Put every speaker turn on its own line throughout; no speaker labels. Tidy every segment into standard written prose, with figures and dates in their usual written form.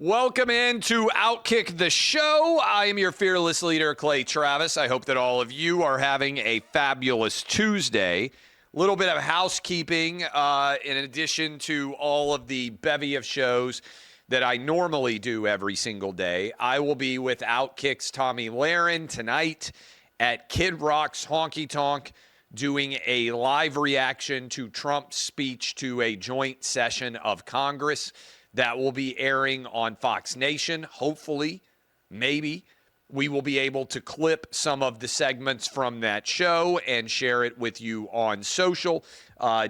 Welcome into OutKick the show. I am your fearless leader, Clay Travis. I hope that all of you are having a fabulous Tuesday. A little bit of housekeeping in addition to all of the bevy of shows that I normally do every single day. I will be with OutKick's Tommy Lahren tonight at Kid Rock's Honky Tonk doing a live reaction to Trump's speech to a joint session of Congress. That will be airing on Fox Nation. Hopefully, maybe, we will be able to clip some of the segments from that show and share it with you on social,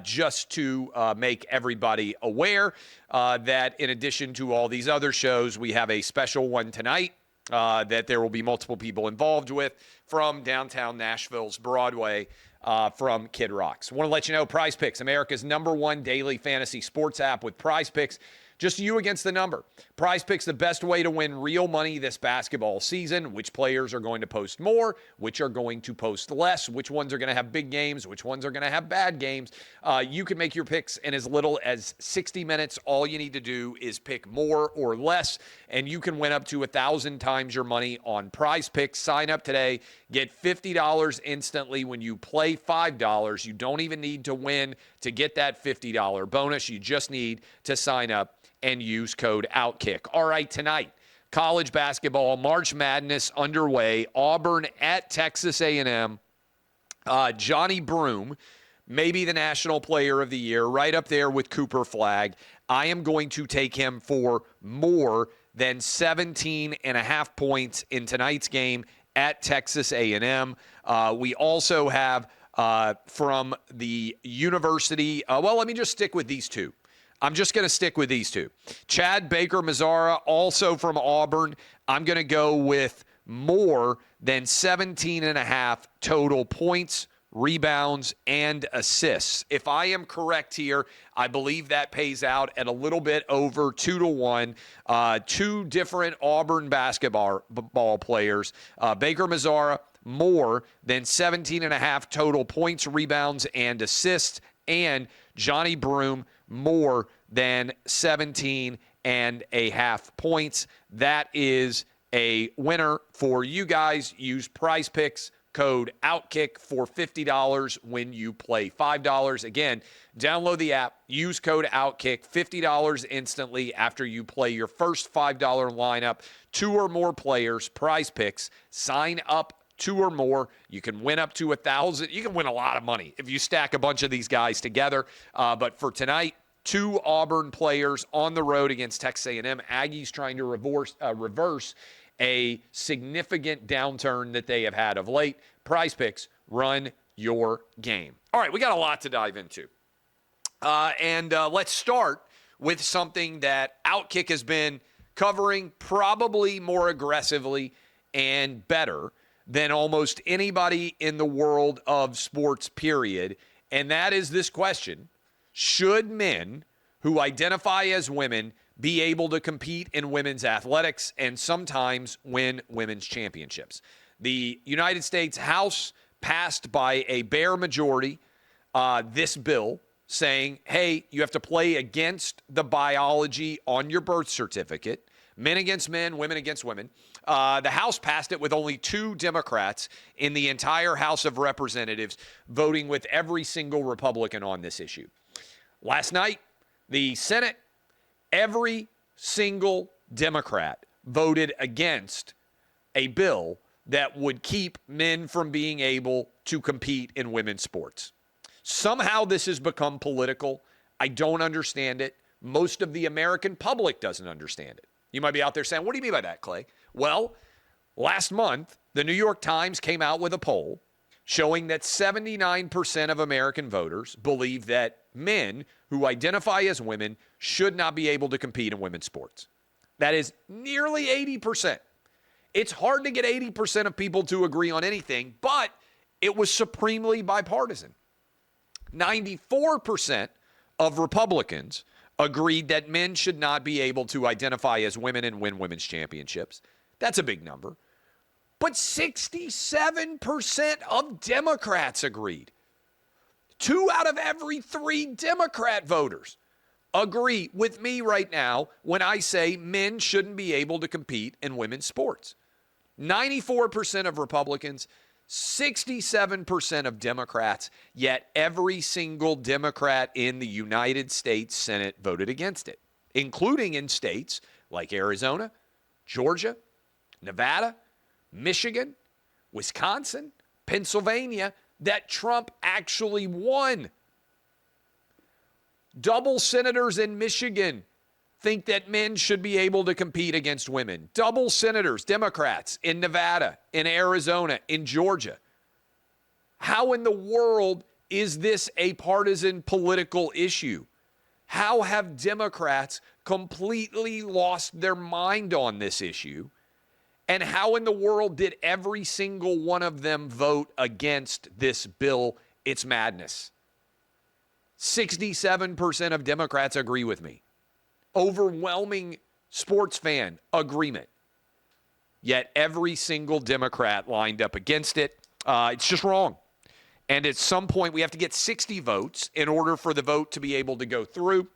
just to make everybody aware that in addition to all these other shows, we have a special one tonight that there will be multiple people involved with from downtown Nashville's Broadway. From Kid Rock's. I want to let you know, Prize Picks, America's #1 daily fantasy sports app with Prize Picks. Just you against the number. Prize Picks, the best way to win real money this basketball season. Which players are going to post more? Which are going to post less? Which ones are going to have big games? Which ones are going to have bad games? You can make your picks in as little as 60 minutes. All you need to do is pick more or less, and you can win up to 1,000 times your money on Prize Picks. Sign up today. Get $50 instantly when you play $5. You don't even need to win to get that $50 bonus. You just need to sign up and use code OutKick. All right, tonight, college basketball, March Madness underway. Auburn at Texas A&M. Johnny Broome, maybe the National Player of the Year, right up there with Cooper Flagg. I am going to take him for more than 17.5 points in tonight's game at Texas A&M. We also have from the University, let me just stick with these two. I'm just going to stick with these two. Chad Baker-Mazara, also from Auburn. I'm going to go with more than 17.5 total points, rebounds, and assists. If I am correct here, I believe that pays out at a little bit over 2-1. Two different Auburn basketball players. Baker-Mazara, more than 17.5 total points, rebounds, and assists. And Johnny Broome, more than 17.5 points. That is a winner for you guys. Use Prize Picks code OutKick for $50 when you play $5. Again, download the app, use code OutKick, $50 instantly after you play your first $5 lineup. 2 or more players, Prize Picks, sign up 2 or more. You can win up to 1,000. You can win a lot of money if you stack a bunch of these guys together. But for tonight, 2 Auburn players on the road against Texas A&M. Aggies trying to reverse a significant downturn that they have had of late. Prize Picks, run your game. All right, we got a lot to dive into. Let's start with something that OutKick has been covering probably more aggressively and better than almost anybody in the world of sports, period. And that is this question: should men who identify as women be able to compete in women's athletics and sometimes win women's championships? The United States House passed by a bare majority this bill saying, hey, you have to play against the biology on your birth certificate. Men against men, women against women. The House passed it with only 2 Democrats in the entire House of Representatives voting with every single Republican on this issue. Last night, the Senate, every single Democrat voted against a bill that would keep men from being able to compete in women's sports. Somehow this has become political. I don't understand it. Most of the American public doesn't understand it. You might be out there saying, what do you mean by that, Clay? Well, last month, the New York Times came out with a poll showing that 79% of American voters believe that men who identify as women should not be able to compete in women's sports. That is nearly 80%. It's hard to get 80% of people to agree on anything, but it was supremely bipartisan. 94% of Republicans agreed that men should not be able to identify as women and win women's championships. That's a big number. But 67% of Democrats agreed. 2 out of every 3 Democrat voters agree with me right now when I say men shouldn't be able to compete in women's sports. 94% of Republicans, 67% of Democrats, yet every single Democrat in the United States Senate voted against it, including in states like Arizona, Georgia, Nevada, Michigan, Wisconsin, Pennsylvania, that Trump actually won. Double senators in Michigan think that men should be able to compete against women. Double senators, Democrats, in Nevada, in Arizona, in Georgia. How in the world is this a partisan political issue? How have Democrats completely lost their mind on this issue? And how in the world did every single one of them vote against this bill? It's madness. 67% of Democrats agree with me. Overwhelming sports fan agreement. Yet every single Democrat lined up against it. It's just wrong. And at some point, we have to get 60 votes in order for the vote to be able to go through.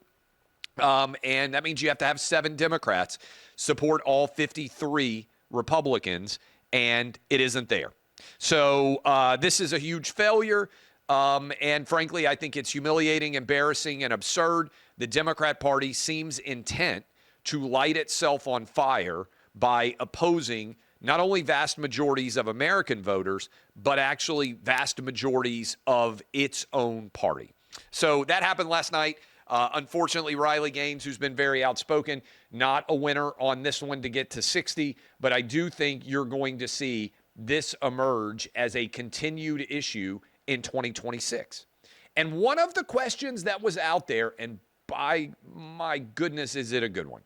And that means you have to have 7 Democrats support all 53 Republicans, and it isn't there. So this is a huge failure. And frankly, I think it's humiliating, embarrassing, and absurd. The Democrat Party seems intent to light itself on fire by opposing not only vast majorities of American voters, but actually vast majorities of its own party. So that happened last night. Unfortunately, Riley Gaines, who's been very outspoken, not a winner on this one to get to 60. But I do think you're going to see this emerge as a continued issue in 2026. And one of the questions that was out there, and by my goodness, is it a good one?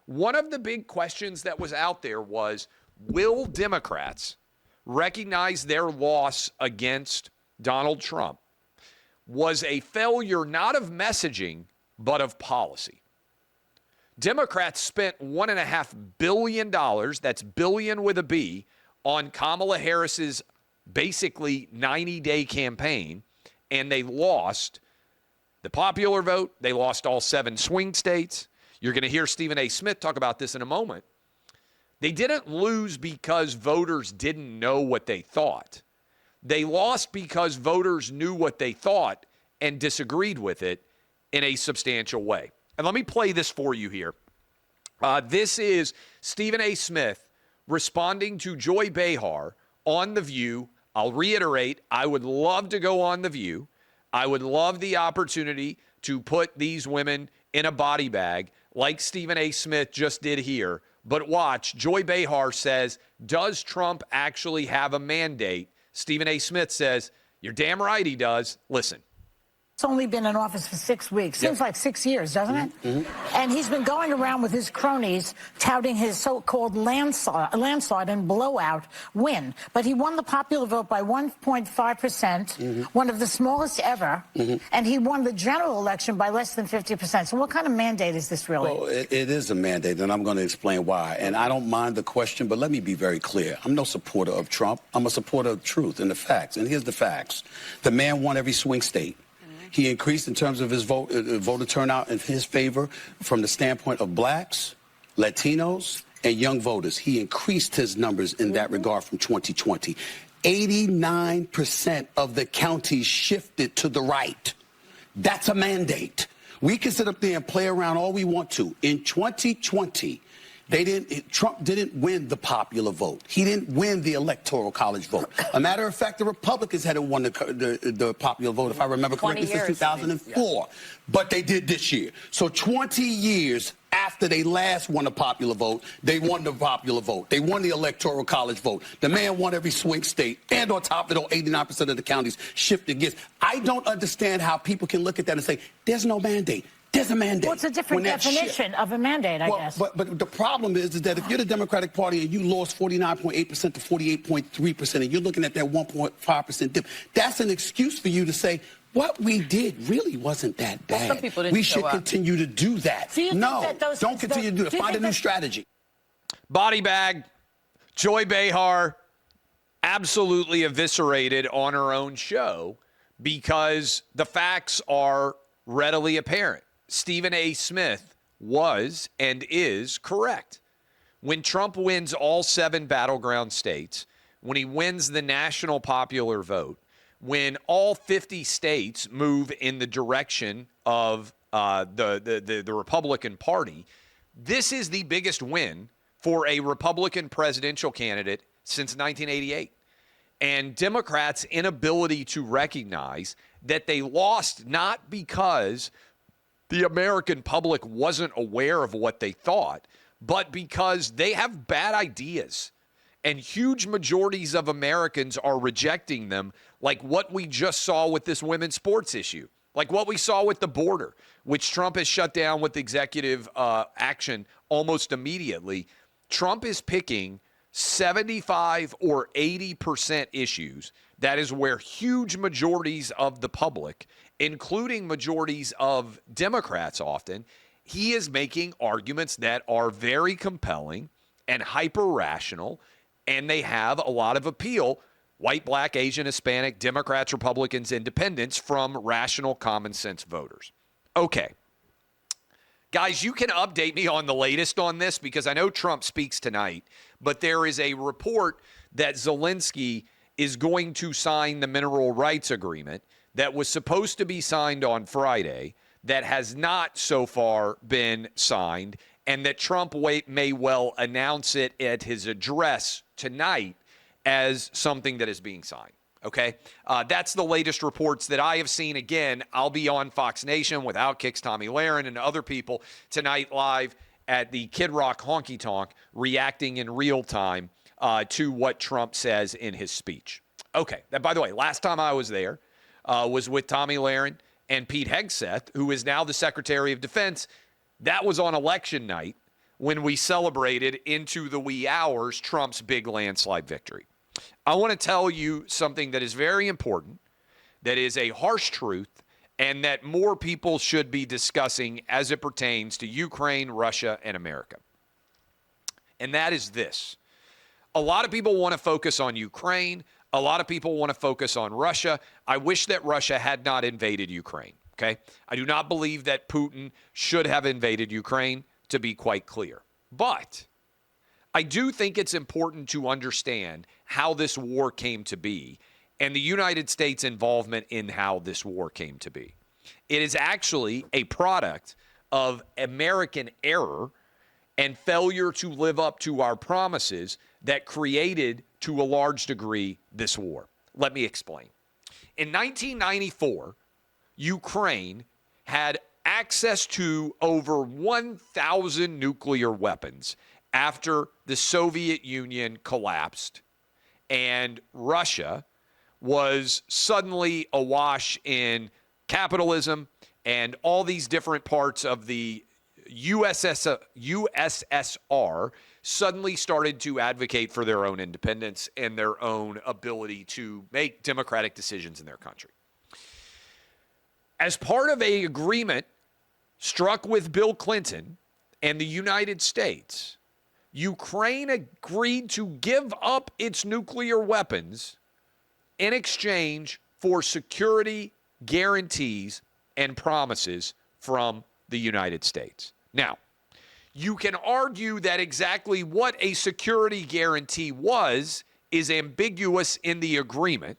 One of the big questions that was out there was, will Democrats recognize their loss against Donald Trump was a failure not of messaging, but of policy? Democrats spent $1.5 billion, that's billion with a B, on Kamala Harris's basically 90-day campaign, and they lost the popular vote. They lost all 7 swing states. You're going to hear Stephen A. Smith talk about this in a moment. They didn't lose because voters didn't know what they thought. They lost because voters knew what they thought and disagreed with it in a substantial way. And let me play this for you here. This is Stephen A. Smith responding to Joy Behar on The View. I'll reiterate, I would love to go on The View. I would love the opportunity to put these women in a body bag like Stephen A. Smith just did here. But watch, Joy Behar says, does Trump actually have a mandate? Stephen A. Smith says, you're damn right he does. Listen.
He's only been in office for 6 weeks. Seems like 6 years, doesn't it? Mm-hmm. And he's been going around with his cronies touting his so-called landslide and blowout win. But he won the popular vote by 1.5%, one of the smallest ever, and he won the general election by less than 50%. So what kind of mandate is this really?
Well, it is a mandate, and I'm going to explain why. And I don't mind the question, but let me be very clear. I'm no supporter of Trump. I'm a supporter of truth and the facts. And here's the facts. The man won every swing state. He increased in terms of his voter turnout in his favor from the standpoint of blacks, Latinos, and young voters. He increased his numbers in that regard from 2020. 89% of the counties shifted to the right. That's a mandate. We can sit up there and play around all we want to. In 2020, Trump didn't win the popular vote. He didn't win the electoral college vote. A matter of fact, the Republicans hadn't won the popular vote, if I remember correctly, since 2004. Yeah. But they did this year. So 20 years after they last won the popular vote, they won the popular vote. They won the electoral college vote. The man won every swing state. And on top of it, 89% of the counties shifted against. I don't understand how people can look at that and say, there's no mandate. There's a mandate.
Well, it's a different definition of a mandate, I guess.
But the problem is that if you're the Democratic Party and you lost 49.8% to 48.3%, and you're looking at that 1.5% dip, that's an excuse for you to say, what we did really wasn't that bad.
Some people didn't
we should continue to do that. No, don't continue to do that. Find a new strategy.
Body bag, Joy Behar, absolutely eviscerated on her own show because the facts are readily apparent. Stephen A. Smith was and is correct. When Trump wins all 7 battleground states, when he wins the national popular vote, when all 50 states move in the direction of the Republican Party, this is the biggest win for a Republican presidential candidate since 1988. And Democrats' inability to recognize that they lost not because the American public wasn't aware of what they thought, but because they have bad ideas. And huge majorities of Americans are rejecting them, like what we just saw with this women's sports issue, like what we saw with the border, which Trump has shut down with executive action almost immediately. Trump is picking 75 or 80% issues. That is where huge majorities of the public, including majorities of Democrats often, he is making arguments that are very compelling and hyper-rational, and they have a lot of appeal, white, black, Asian, Hispanic, Democrats, Republicans, Independents, from rational, common sense voters. Okay. Guys, you can update me on the latest on this because I know Trump speaks tonight, but there is a report that Zelensky is going to sign the mineral rights agreement that was supposed to be signed on Friday that has not so far been signed, and that Trump may well announce it at his address tonight as something that is being signed. Okay, that's the latest reports that I have seen. Again, I'll be on Fox Nation with OutKick's Tommy Lahren and other people tonight live at the Kid Rock Honky Tonk, reacting in real time to what Trump says in his speech. Okay, that, by the way, last time I was there was with Tommy Lahren and Pete Hegseth, who is now the Secretary of Defense. That was on election night when we celebrated into the wee hours Trump's big landslide victory. I want to tell you something that is very important, that is a harsh truth, and that more people should be discussing as it pertains to Ukraine, Russia, and America. And that is this. A lot of people want to focus on Ukraine. A lot of people want to focus on Russia. I wish that Russia had not invaded Ukraine, okay? I do not believe that Putin should have invaded Ukraine, to be quite clear. But I do think it's important to understand how this war came to be and the United States' involvement in how this war came to be. It is actually a product of American error and failure to live up to our promises that created, to a large degree, this war. Let me explain. In 1994, Ukraine had access to over 1,000 nuclear weapons after the Soviet Union collapsed and Russia was suddenly awash in capitalism and all these different parts of the USSR suddenly started to advocate for their own independence and their own ability to make democratic decisions in their country. As part of an agreement struck with Bill Clinton and the United States, Ukraine agreed to give up its nuclear weapons in exchange for security guarantees and promises from the United States. Now, you can argue that exactly what a security guarantee was is ambiguous in the agreement,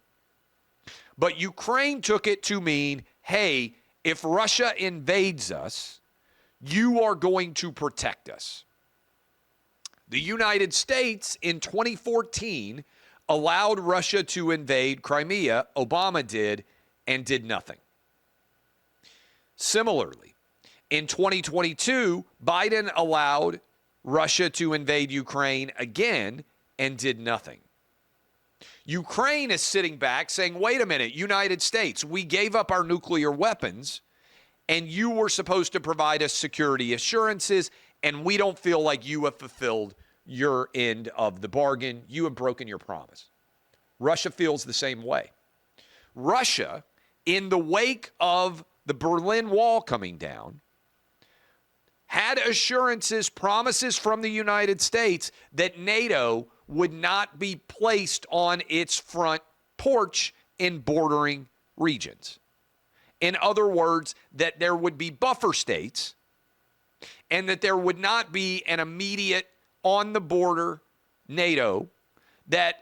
but Ukraine took it to mean, hey, if Russia invades us, you are going to protect us. The United States in 2014 allowed Russia to invade Crimea. Obama did, and did nothing. Similarly, in 2022, Biden allowed Russia to invade Ukraine again and did nothing. Ukraine is sitting back saying, wait a minute, United States, we gave up our nuclear weapons and you were supposed to provide us security assurances, and we don't feel like you have fulfilled your end of the bargain. You have broken your promise. Russia feels the same way. Russia, in the wake of the Berlin Wall coming down, had assurances, promises from the United States that NATO would not be placed on its front porch in bordering regions. In other words, that there would be buffer states and that there would not be an immediate on-the-border NATO that,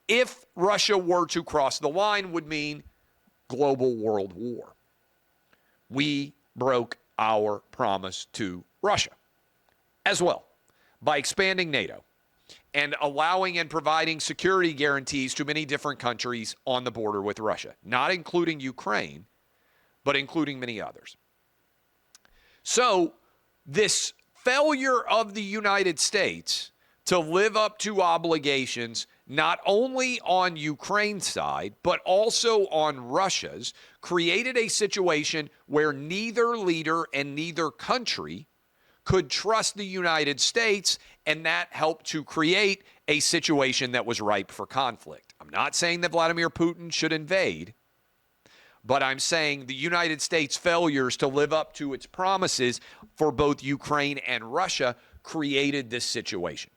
if Russia were to cross the line, would mean global world war. We broke our promise to Russia as well by expanding NATO and allowing and providing security guarantees to many different countries on the border with Russia, not including Ukraine, but including many others. So this failure of the United States to live up to obligations, not only on Ukraine's side, but also on Russia's, created a situation where neither leader and neither country could trust the United States, and that helped to create a situation that was ripe for conflict. I'm not saying that Vladimir Putin should invade, but I'm saying the United States' failures to live up to its promises for both Ukraine and Russia created this situation.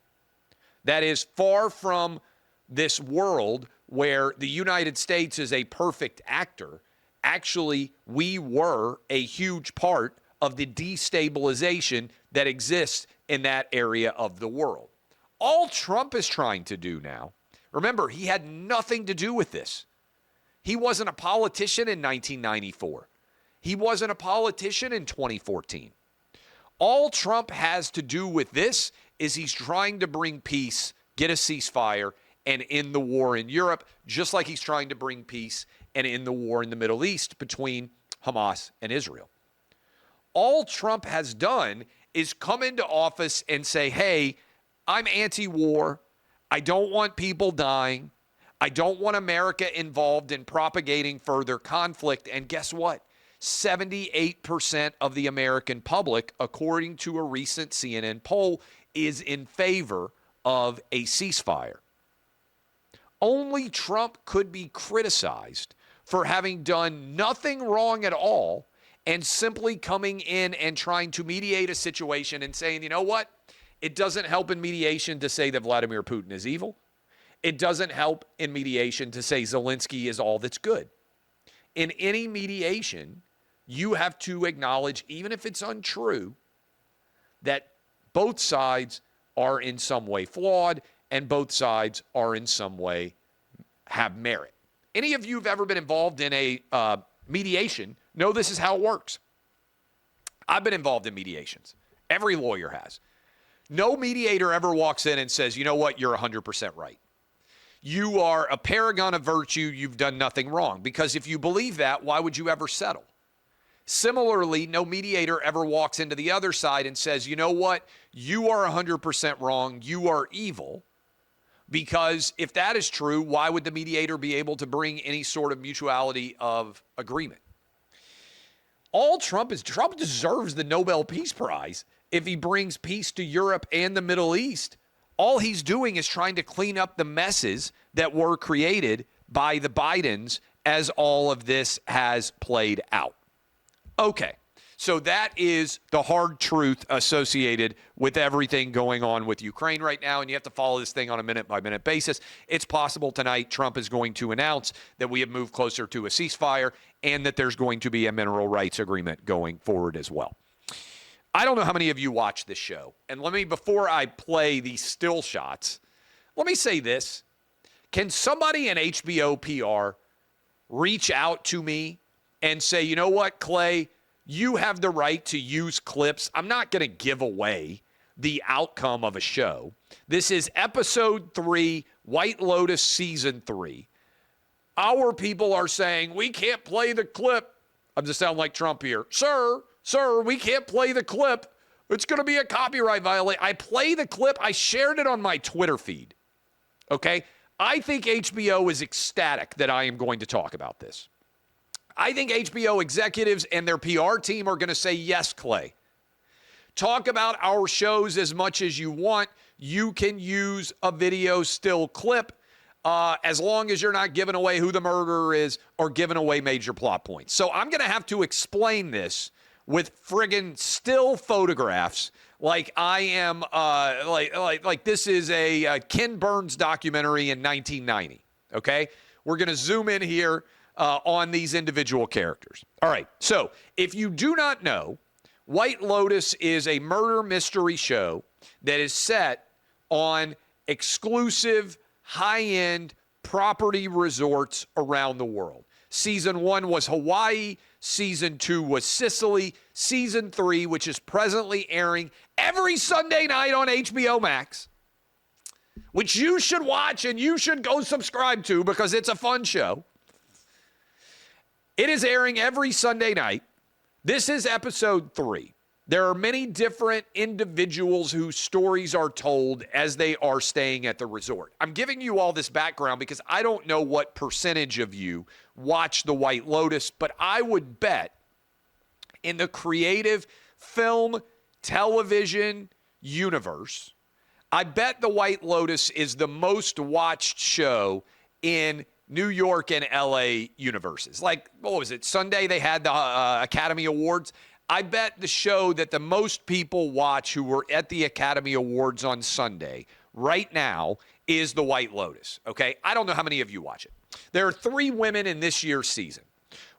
That is far from this world where the United States is a perfect actor. Actually, we were a huge part of the destabilization that exists in that area of the world. All Trump is trying to do now, remember, he had nothing to do with this. He wasn't a politician in 1994. He wasn't a politician in 2014. All Trump has to do with this is he's trying to bring peace, get a ceasefire, and end the war in Europe, just like he's trying to bring peace and end the war in the Middle East between Hamas and Israel. All Trump has done is come into office and say, hey, I'm anti-war. I don't want people dying. I don't want America involved in propagating further conflict. And guess what? 78% of the American public, according to a recent CNN poll, is in favor of a ceasefire. Only Trump could be criticized for having done nothing wrong at all and simply coming in and trying to mediate a situation and saying, you know what? It doesn't help in mediation to say that Vladimir Putin is evil. It doesn't help in mediation to say Zelensky is all that's good. In any mediation, you have to acknowledge, even if it's untrue, that both sides are in some way flawed and both sides are in some way have merit. Any of you who've ever been involved in a mediation know this is how it works. I've been involved in mediations. Every lawyer has. No mediator ever walks in and says, you know what, you're 100% right. You are a paragon of virtue. You've done nothing wrong. Because if you believe that, why would you ever settle? Similarly, no mediator ever walks into the other side and says, you know what, you are 100% wrong. You are evil. Because if that is true, why would the mediator be able to bring any sort of mutuality of agreement? All Trump deserves the Nobel Peace Prize if he brings peace to Europe and the Middle East. All he's doing is trying to clean up the messes that were created by the Bidens as all of this has played out. Okay, so that is the hard truth associated with everything going on with Ukraine right now, and you have to follow this thing on a minute-by-minute basis. It's possible tonight Trump is going to announce that we have moved closer to a ceasefire and that there's going to be a mineral rights agreement going forward as well. I don't know how many of you watch this show, and before I play these still shots, let me say this. Can somebody in HBO PR reach out to me and say, you know what, Clay, you have the right to use clips. I'm not going to give away the outcome of a show. This is episode 3, White Lotus season 3. Our people are saying, we can't play the clip. I'm just sounding like Trump here. Sir, we can't play the clip. It's going to be a copyright violation. I play the clip. I shared it on my Twitter feed. Okay? I think HBO is ecstatic that I am going to talk about this. I think HBO executives and their PR team are going to say, yes, Clay. Talk about our shows as much as you want. You can use a video still clip as long as you're not giving away who the murderer is or giving away major plot points. So I'm going to have to explain this with friggin' still photographs like I am, like this is a Ken Burns documentary in 1990, okay? We're going to zoom in here. on these individual characters. All right, so if you do not know, White Lotus is a murder mystery show that is set on exclusive, high-end property resorts around the world. Season 1 was Hawaii. Season 2 was Sicily. Season 3, which is presently airing every Sunday night on HBO Max, which you should watch and you should go subscribe to because it's a fun show. It is airing every Sunday night. This is episode 3. There are many different individuals whose stories are told as they are staying at the resort. I'm giving you all this background because I don't know what percentage of you watch The White Lotus, but I would bet in the creative film, television universe, I bet The White Lotus is the most watched show in New York and LA universes. Like, what was it? Sunday they had the Academy Awards. I bet the show that the most people watch who were at the Academy Awards on Sunday right now is The White Lotus, okay? I don't know how many of you watch it. There are 3 women in this year's season.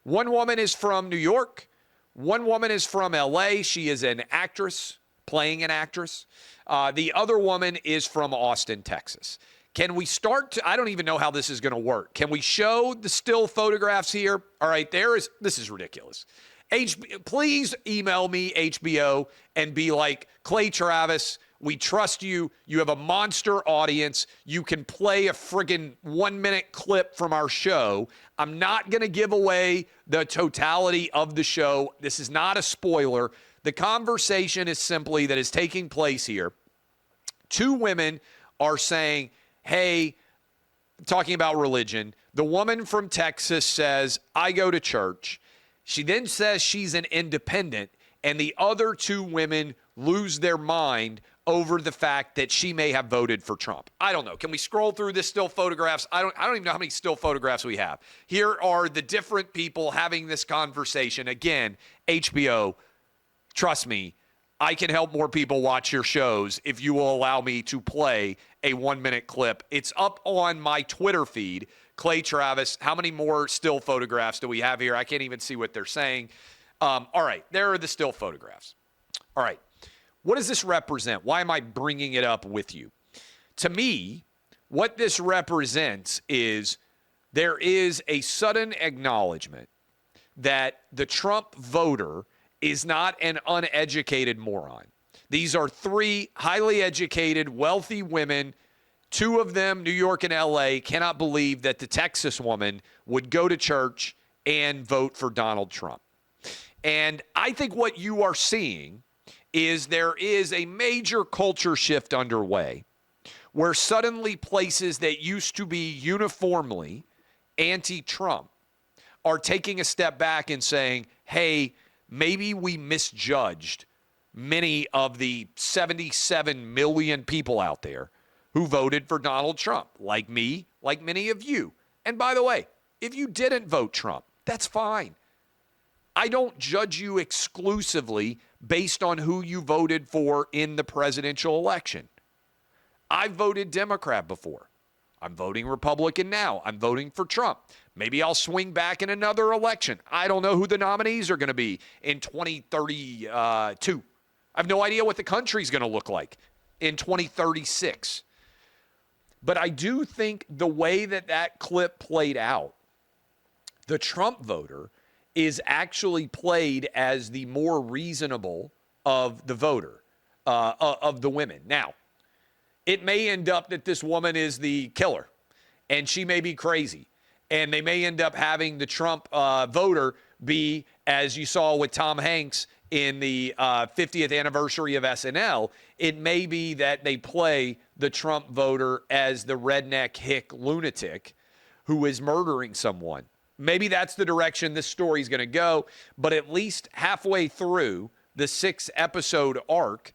One woman is from New York. One woman is from LA. She is an actress, playing an actress. The other woman is from Austin, Texas. Can we start to, I don't even know how this is going to work. Can we show the still photographs here? All right, this is ridiculous. Please email me, HBO, and be like, Clay Travis, we trust you. You have a monster audience. You can play a friggin' 1-minute clip from our show. I'm not going to give away the totality of the show. This is not a spoiler. The conversation is simply that is taking place here. 2 women are saying, hey, talking about religion. The woman from Texas says, I go to church. She then says she's an independent, and the other 2 women lose their mind over the fact that she may have voted for Trump. I don't know. Can we scroll through this still photographs? I don't even know how many still photographs we have. Here are the different people having this conversation. Again, HBO, trust me, I can help more people watch your shows if you will allow me to play a 1-minute clip. It's up on my Twitter feed. Clay Travis, how many more still photographs do we have here? I can't even see what they're saying. All right, there are the still photographs. All right, what does this represent? Why am I bringing it up with you? To me, what this represents is there is a sudden acknowledgement that the Trump voter is not an uneducated moron. These are 3 highly educated, wealthy women. 2 of them, New York and LA, cannot believe that the Texas woman would go to church and vote for Donald Trump. And I think what you are seeing is there is a major culture shift underway where suddenly places that used to be uniformly anti-Trump are taking a step back and saying, hey, maybe we misjudged many of the 77 million people out there who voted for Donald Trump, like me, like many of you. And by the way, if you didn't vote Trump, that's fine. I don't judge you exclusively based on who you voted for in the presidential election. I voted Democrat before. I'm voting Republican now. I'm voting for Trump. Maybe I'll swing back in another election. I don't know who the nominees are going to be in 2032. I have no idea what the country's going to look like in 2036. But I do think the way that clip played out, the Trump voter is actually played as the more reasonable of the voter, of the women. Now, it may end up that this woman is the killer, and she may be crazy. And they may end up having the Trump voter be, as you saw with Tom Hanks in the 50th anniversary of SNL, it may be that they play the Trump voter as the redneck hick lunatic who is murdering someone. Maybe that's the direction this story is going to go, but at least halfway through the 6-episode arc,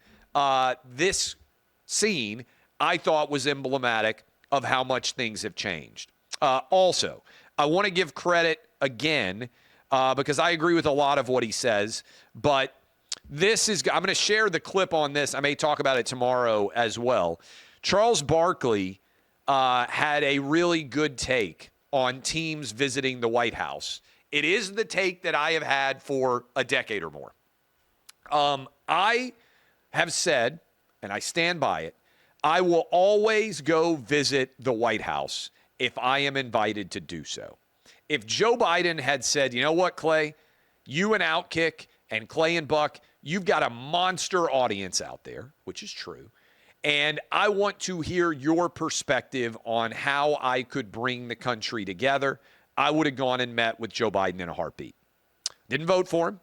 this scene I thought was emblematic of how much things have changed. Also, I want to give credit again because I agree with a lot of what he says, but I'm going to share the clip on this. I may talk about it tomorrow as well. Charles Barkley had a really good take on teams visiting the White House. It is the take that I have had for a decade or more. I have said, and I stand by it, I will always go visit the White House if I am invited to do so. If Joe Biden had said, you know what, Clay, you and OutKick and Clay and Buck, you've got a monster audience out there, which is true, and I want to hear your perspective on how I could bring the country together, I would have gone and met with Joe Biden in a heartbeat. Didn't vote for him,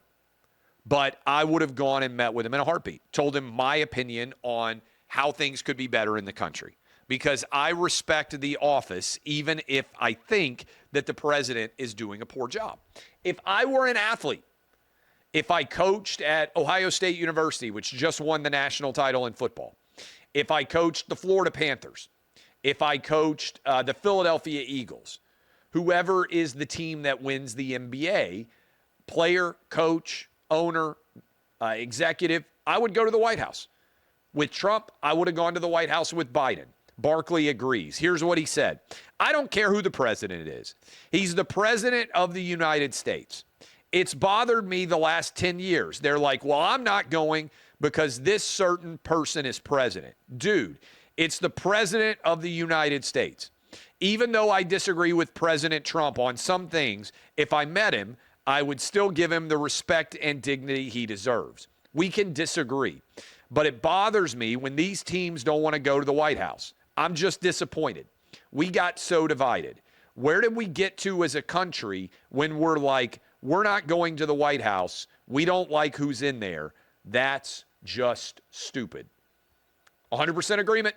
but I would have gone and met with him in a heartbeat. Told him my opinion on how things could be better in the country. Because I respect the office, even if I think that the president is doing a poor job. If I were an athlete, if I coached at Ohio State University, which just won the national title in football, if I coached the Florida Panthers, if I coached the Philadelphia Eagles, whoever is the team that wins the NBA, player, coach, owner, executive, I would go to the White House. With Trump, I would have gone to the White House with Biden. Barkley agrees. Here's what he said. I don't care who the president is. He's the president of the United States. It's bothered me the last 10 years. They're like, well, I'm not going because this certain person is president. Dude, it's the president of the United States. Even though I disagree with President Trump on some things, if I met him, I would still give him the respect and dignity he deserves. We can disagree. But it bothers me when these teams don't want to go to the White House. I'm just disappointed. We got so divided. Where did we get to as a country when we're like, we're not going to the White House. We don't like who's in there. That's just stupid. 100% agreement.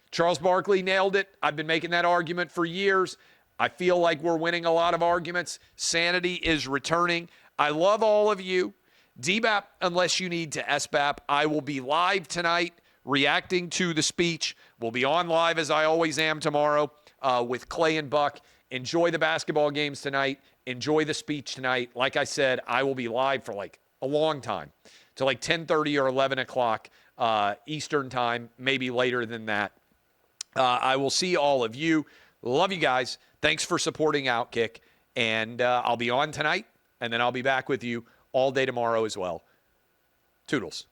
Charles Barkley nailed it. I've been making that argument for years. I feel like we're winning a lot of arguments. Sanity is returning. I love all of you. DBAP, unless you need to SBAP, I will be live tonight reacting to the speech. We'll be on live as I always am tomorrow with Clay and Buck. Enjoy the basketball games tonight. Enjoy the speech tonight. Like I said, I will be live for like a long time, to like 10:30 or 11 o'clock Eastern time, maybe later than that. I will see all of you. Love you guys. Thanks for supporting OutKick. And I'll be on tonight, and then I'll be back with you all day tomorrow as well. Toodles.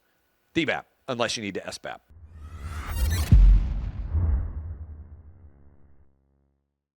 DBAP, unless you need to SBAP.